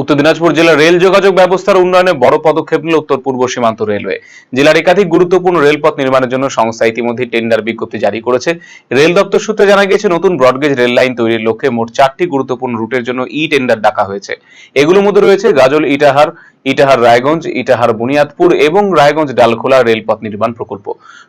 উত্তর দিনাজপুর জেলার রেল যোগাযোগ ব্যবস্থার উন্নয়নে বড় পদক্ষেপ নিল উত্তর পূর্ব সীমান্ত রেলওয়ে। জেলার একাধিক গুরুত্বপূর্ণ রেলপথ নির্মাণের জন্য সংস্থা ইতিমধ্যে টেন্ডার বিজ্ঞপ্তি জারি করেছে। রেল দপ্তর সূত্রে জানা গিয়েছে, নতুন ব্রডগেজ রেল লাইন তৈরির লক্ষ্যে মোট 4টি গুরুত্বপূর্ণ রুটের জন্য টেন্ডার ডাকা হয়েছে। এগুলোর মধ্যে রয়েছে গাজল ইটাহার, ইটাহার রায়গঞ্জ, ইটাহার বুনিয়াদপুর এবং রায়গঞ্জ ডালখোলা রেলপথ নির্মাণ প্রকল্প।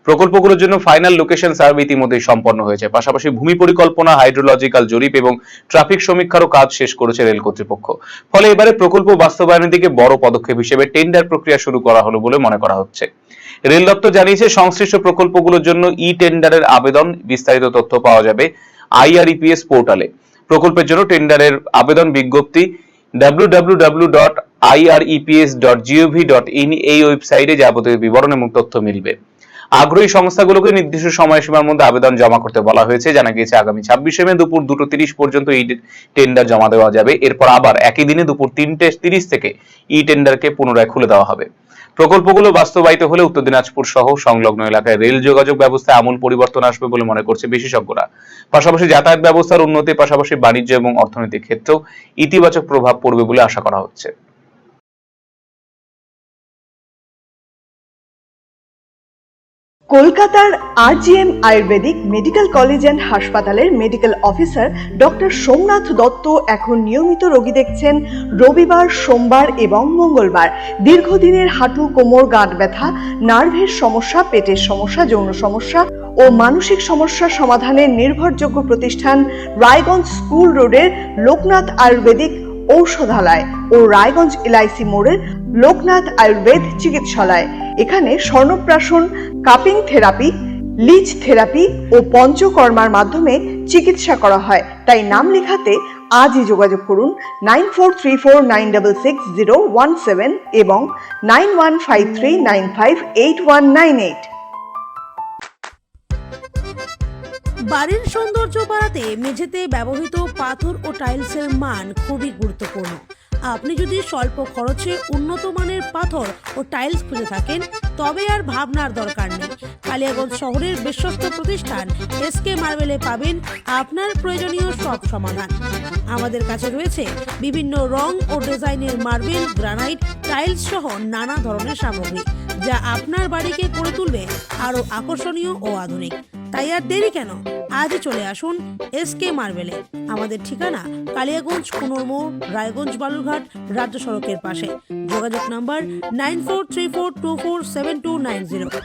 প্রকল্পগুলোর জন্য ফাইনাল লোকেশন সার্ভে ইতিমধ্যেই সম্পন্ন হয়েছে। পাশাপাশি ভূমি পরিকল্পনা, হাইড্রোলজিক্যাল জরিপ এবং ট্রাফিক সমীক্ষারও কাজ শেষ করেছে রেল কর্তৃপক্ষ। ফলে এবারে প্রকল্প বাস্তবায়নের দিকে বড় পদক্ষেপ হিসেবে টেন্ডার প্রক্রিয়া শুরু করা হলো বলে মনে করা হচ্ছে। রেল দপ্তর জানিয়েছে, সংশ্লিষ্ট প্রকল্পগুলোর জন্য টেন্ডারের আবেদন বিস্তারিত তথ্য পাওয়া যাবে IREPS পোর্টালে। প্রকল্পের জন্য টেন্ডারের আবেদন বিজ্ঞপ্তি www.ireps.gov.in এই ওয়েবসাইটে যাবতীয় বিবরণ এবং তথ্য মিলবে। আগ্রহী সংস্থাগুলোকে নির্দিষ্ট সময়সীমার মধ্যে আবেদন জমা করতে বলা হয়েছে। জানা গিয়েছে, আগামী 26শে মে দুপুর 2:30 পর্যন্ত এই টেন্ডার জমা দেওয়া যাবে। এরপর আবার একই দিনে দুপুর 3:30 থেকে টেন্ডারকে পুনরায় খুলে দেওয়া হবে। প্রকল্পগুলো বাস্তবায়িত হলে উত্তর দিনাজপুর সহ সংলগ্ন এলাকায় রেল যোগাযোগ ব্যবস্থায় আমূল পরিবর্তন আসবে বলে মনে করছে বিশেষজ্ঞরা। পাশাপাশি যাতায়াত ব্যবস্থার উন্নতির পাশাপাশি বাণিজ্য এবং অর্থনৈতিক ক্ষেত্রেও ইতিবাচক প্রভাব পড়বে বলে আশা করা হচ্ছে। কলকাতার RGM ayurvedic medical college and হাসপাতালের medical officer doctor Somnath Dutta এখন নিয়মিত রোগী দেখছেন রবিবার, সোমবার এবং মঙ্গলবার। দীর্ঘদিনের হাঁটু, কোমর, গাঁট ব্যথা, নার্ভের সমস্যা, পেটের সমস্যা, যৌন সমস্যা ও মানসিক সমস্যা সমাধানের নির্ভরযোগ্য প্রতিষ্ঠান রায়গঞ্জ স্কুল রোডের লোকনাথ আয়ুর্বেদিক ঔষধালয় ও রায়গঞ্জ LIC মোড়ের লোকনাথ আয়ুর্বেদ চিকিৎসালয়। এখানে স্বর্ণপ্রাশন, কাপিং থেরাপি, লিচ থেরাপি ও পঞ্চকর্মার মাধ্যমে চিকিৎসা করা হয়। তাই নাম লেখাতে আজই যোগাযোগ করুন 9434966017 এবং 9153958198। বাড়ির সৌন্দর্য বাড়াতে মেঝেতে ব্যবহৃত পাথর ও টাইলসের মান খুবই গুরুত্বপূর্ণ। আপনি যদি স্বল্প খরচে উন্নত মানের পাথর ও টাইলস খুঁজে থাকেন, তবে আর ভাবনার দরকার নেই। কালিয়াগঞ্জ শহরের বিশ্বস্ত প্রতিষ্ঠান SK মার্বেলে পাবেন আপনার প্রয়োজনীয় সব সমাধান। আমাদের কাছে রয়েছে বিভিন্ন রং ও ডিজাইনের মার্বেল, গ্রানাইট, টাইলস সহ নানা ধরনের সামগ্রী, যা আপনার বাড়িকে করে তুলবে আরো আকর্ষণীয় ও আধুনিক। তাই আর দেরি কেন, আজই চলে আসুন SK মার্বেলে। আমাদের ঠিকানা কালিয়াগঞ্জ কুনোর মোড়, রায়গঞ্জ বালুরঘাট রাজ্য সড়কের পাশে। যোগাযোগ নাম্বার 9434247290।